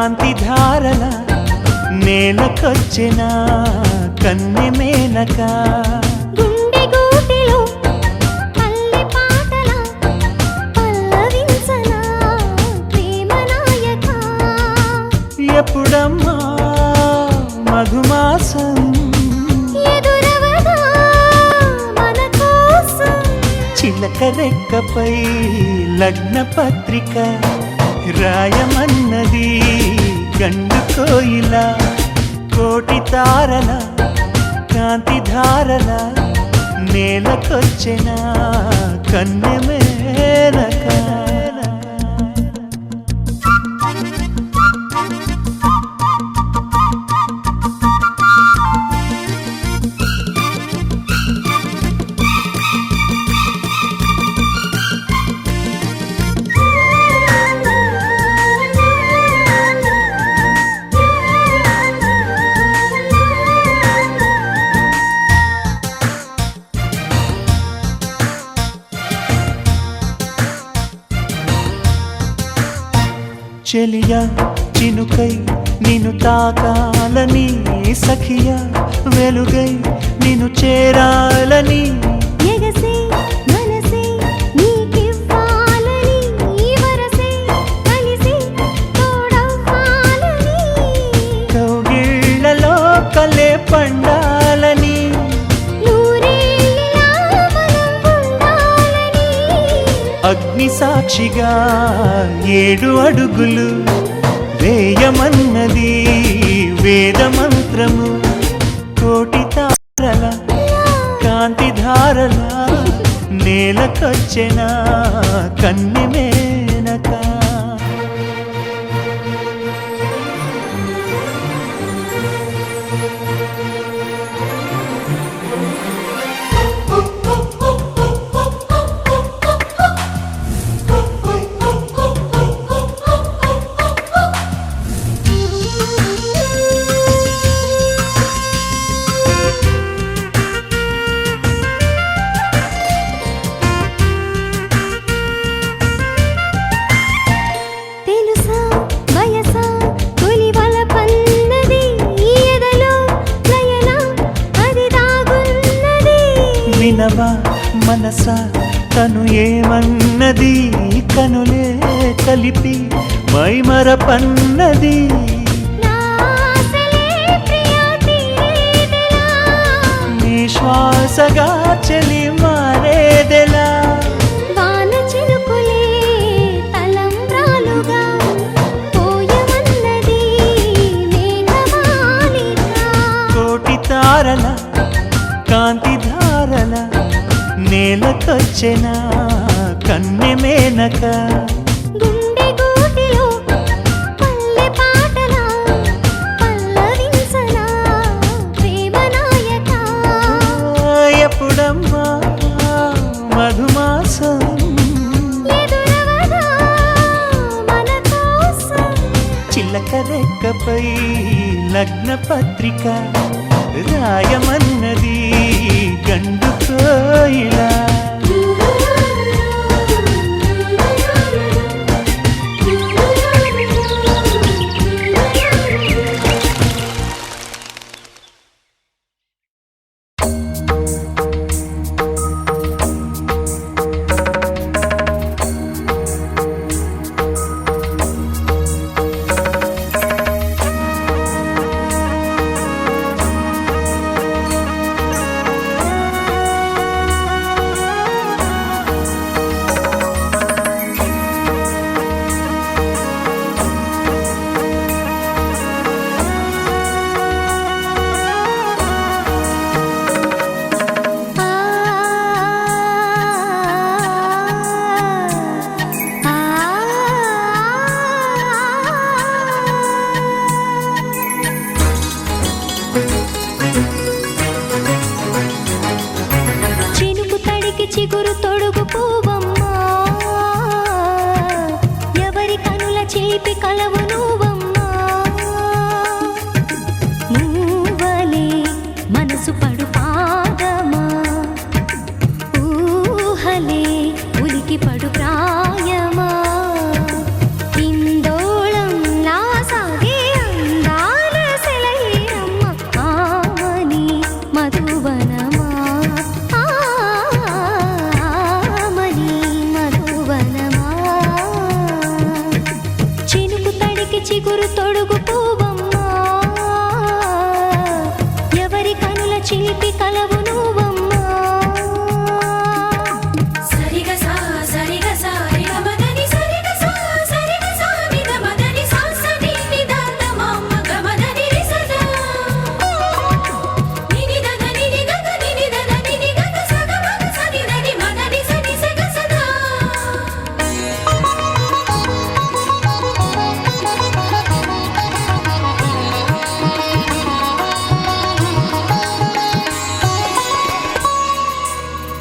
కాంతి ధారల నేలకొచ్చిన కన్నె మేనక గుండె గూటిలో పల్లె పాటల పల్లవించనా ప్రేమ నాయక ఎప్పుడమ్మా మధుమాసం ఎదురవదా మన కోసం చిలక రెక్కపై లగ్న పత్రిక రాయమన్నది గండు కోయిల కోటి తారల కాంతి ధారల నేలకొచ్చిన కన్నె మేనక చెలియా చినుకై నిన్ను తాకాలని సఖియా వెలుగై నిన్ను చేరాలని ఎగసే మనసే నీకివ్వాలని వరసే కలిసి తోడవ్వాలని కౌగిళ్లలో కలే పండాలని నూరేళ్ళ మనం ఉండాలని అగ్ని సాక్షిగా 7 అడుగులు వేయమన్నది వేద మంత్రము కోటి తారల కాంతి ధారల నేలకొచ్చిన కన్నె మేనక తెలుసా వయసా తొలివల పన్నది ఎదలో లయన అది దాగున్నది వినవా మనసా తను ఏమన్నది కనులే కలిపి మైమరపన్నది నా ఆశలే ప్రియా తీరేదెలా నీ శ్వాసగా చెలి మారేదెలా వాన చినుకులే తలంబ్రాలుగా పోయమన్నది మేఘమాలిక కోటి తారల కాంతి ధారల నేలకొచ్చిన కన్నె మేనక గుండె గూటిలో పల్లె పాటల పల్లవించనా ప్రేమ నాయక ఎప్పుడమ్మా మధుమాసం ఎదురవదా మన కోసం చిలక రెక్కపై లగ్న పత్రిక రాయమన్నది గండు కోయిల చినుకు తడికి చిగురు తొడుగు పూవమ్మా ఎవరి కనుల చిలిపి కలవు నువ్వమ్మా నువ్వలే మనసు పడు పాదమా ఊహలే ఉలికి పడు ప్రాయమా ఇందోళం నా సాగ చిగురు తొడుగు పువ్వమ్మా ఎవరి కనుల చిలిపి కలవు నువ్వమ్మా సరిగసా సరిగసా రిగమదని సరిగసా సరిగసా నిగమదని సాసని నిదాన మమ్మ గమదని రిసదా నినిదద నినిదద నినిదద నినిదద సగమగ సనిదని మదని సని సగసదా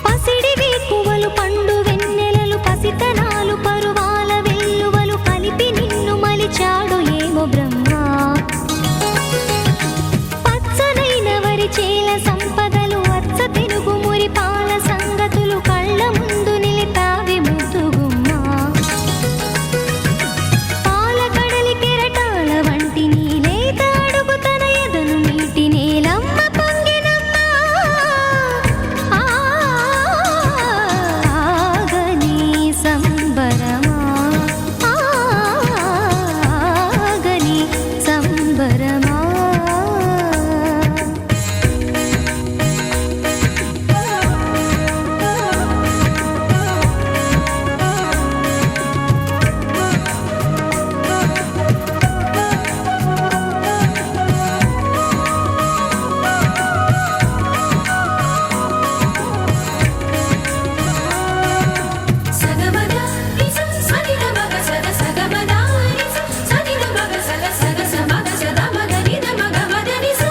పసిడి వేకువలు పండు వెన్నెలలు పసితనాలు పరువాల వెల్లువలు కలిపి నిన్ను మలిచాడు ఏమో బ్రహ్మ పచ్చనైన వరి చేల సంపదలు వచ్చ తెలుగు మురి పాల సంగతులు కళ్ళ ముందు నిలిపావి ముద్దుగుమ్మ పాల కడలి కెరటాల వంటి నీలేత అడుగు తన ఎదను నీటి నేలమ్మ పొంగినమ్మ ఆగని సంబరమా ఆగని సంబరమా సగమద రిస సనిద మగ సద సగమద రిస సనిద మగ సద సగ సమగ సద మగ నిద మగ మదని సా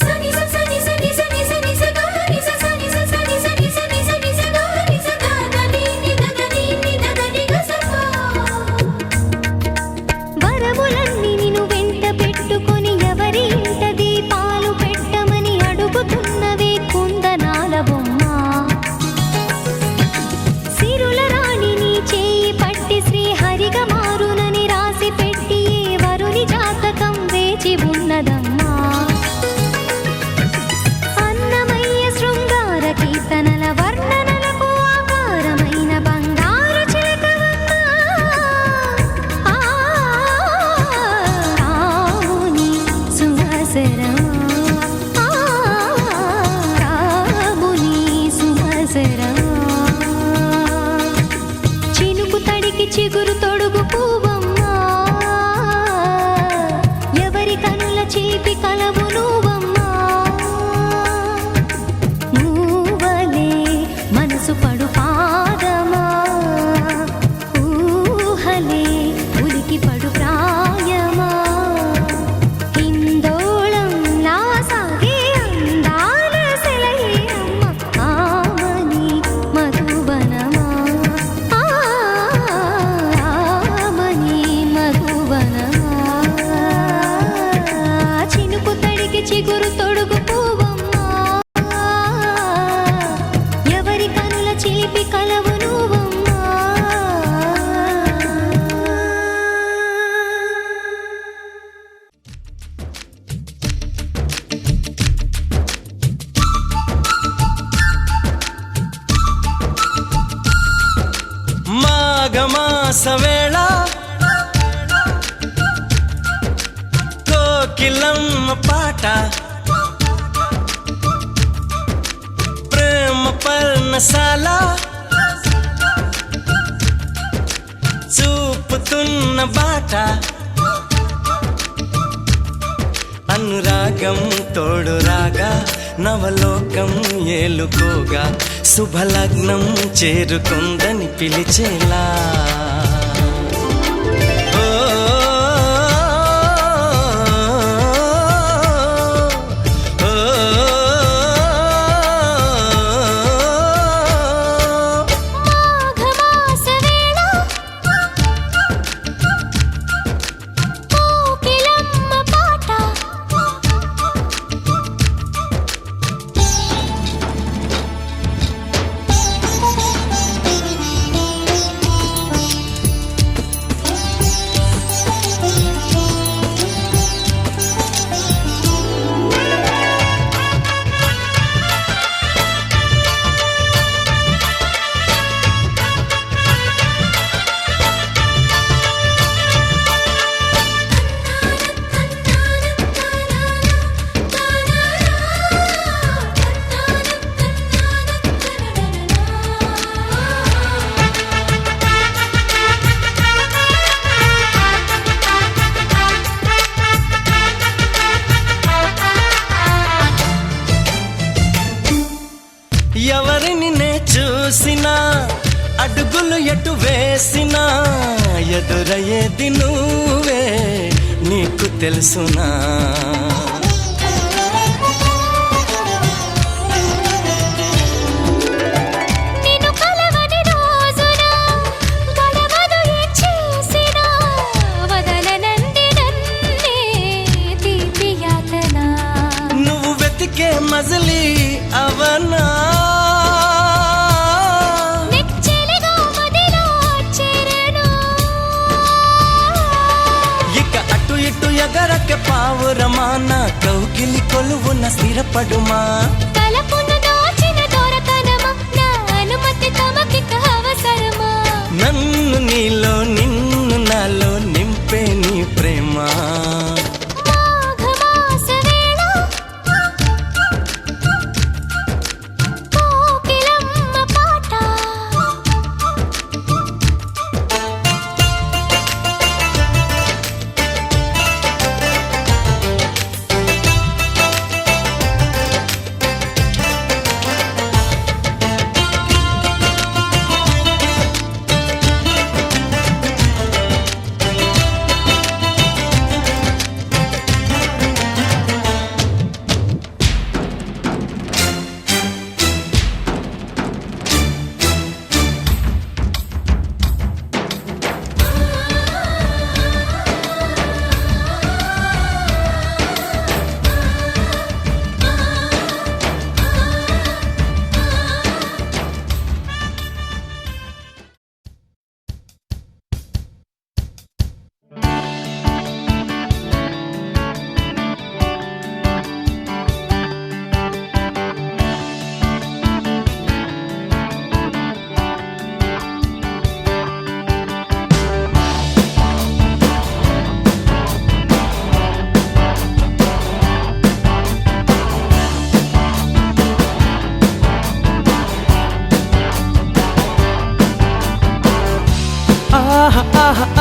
సని స సని సని సని సని స గ ని స సని స సని సని సని సని స గ ని స ద ద ని ని ద ద ని ని ద ద ని గ స ప వరములన్నీ నిన్ను వెంట పెట్టుకొని ఎవరి ఇంట దీపాలు పెట్టమని అడుగుతున్నవే కుందనాల బొమ్మ సిరుల రాణి నీ చేయి పట్టి శ్రీహరిగా మారునని రాసి పెట్టి ఏ వరుని జాతకం వేచి ఉన్నదమ్మా అన్నమయ్య శృంగార కీర్తనల వర్ణనలకు ఆకారమైన బంగారు చిలకవమ్మా రాముని సుమసరమా రాముని సుమసరమా చినుకు తడికి చిగురు తొడుగు పువ్వమ్మా ఎవరి కనుల చిలిపి కలవు నువ్వమ్మా మూవలే మనసు పడు పాదమా ఊహలే ఉలికి పడు ప్రాయమా హిందోళం లా సాగే అందాల సెలయేరమ్మ ఆమని మధువనమా ఆమని మధువనమా చినుకు తడికి చిగురు తొడుగు పువ్వమ్మా ఎవరి కనుల చిలిపి కలవు నువ్వమ్మా మాఘమాస వేళ కోకిలమ్మ పాట ప్రేమ పర్ణశాల చూపుతున్న బాట అనురాగం తోడు రాగా నవలోకం ఏలుకోగా శుభలగ్నం చేరుకుందని పిలిచేలా ఓ, ఓ, ఓ, మాఘమాస వేళ కోకిలమ్మ పాట ఏది నువ్వే నీకు తెలుసునా నిన్ను కలవని రోజున గడవదు ఏం చేసినా వదలనంది నన్నే తీపి యాతన నువ్వు వెతికే మజిలీ అవనా నెచ్చెలిగా మదిలో చేరను ఇక అటు ఇటు ఎగరక పావురమా నా కౌగిలి కొలువున స్థిరపడుమా తలపును దోచిన దొరకనమా నా అనుమతి తమకిక అవసరమా నన్ను నీలో నిన్ను నాలో నింపే నీ ప్రేమ మాఘమాస వేళ కోకిలమ్మ పాట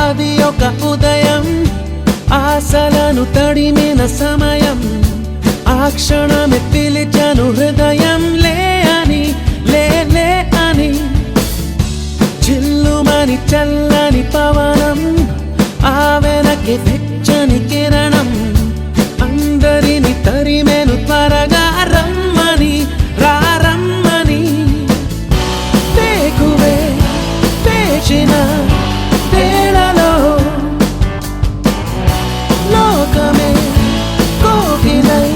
అది ఒక ఉదయం ఆశలను తడిమిన సమయం ఆ క్షణమే పిలిచాను హృదయం లే అని లే అని చిల్లుమని చల్లని పవనం ఆ వెనక్కి వెచ్చని కిరణం అందరిని తరిమేను త్వరగా రమ్మని రమ్మని వేకువే వేచిన వేళలో లోకమే కోకిలై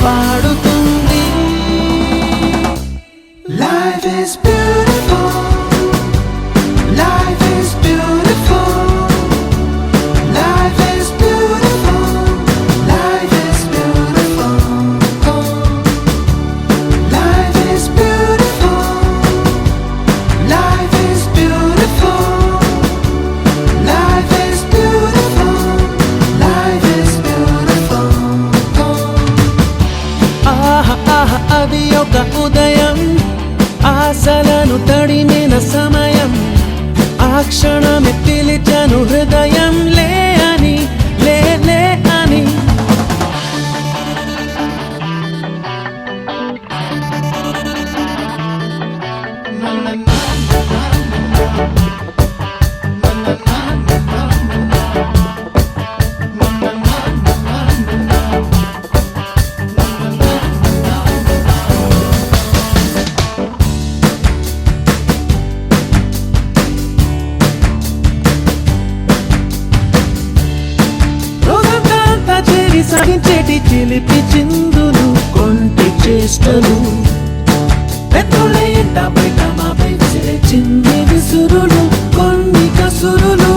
పాడుతుంది Life is beautiful Life is beautiful Life is beautiful Life is beautiful Life is beautiful Life is beautiful Life is beautiful Life is beautiful అది ఒక ఉదయం ఆశలను తడిమిన సమయం ఆ క్షణమే పిలిచాను హృదయం లే అని లే అని రోజంతా చేరి సాగించేటి చిలిపి చిందులు కొంటి చేష్టలు పెద్దోళ్ళ ఎంట బయట మా పై చిన్ని విసురులు కొన్ని కసురులు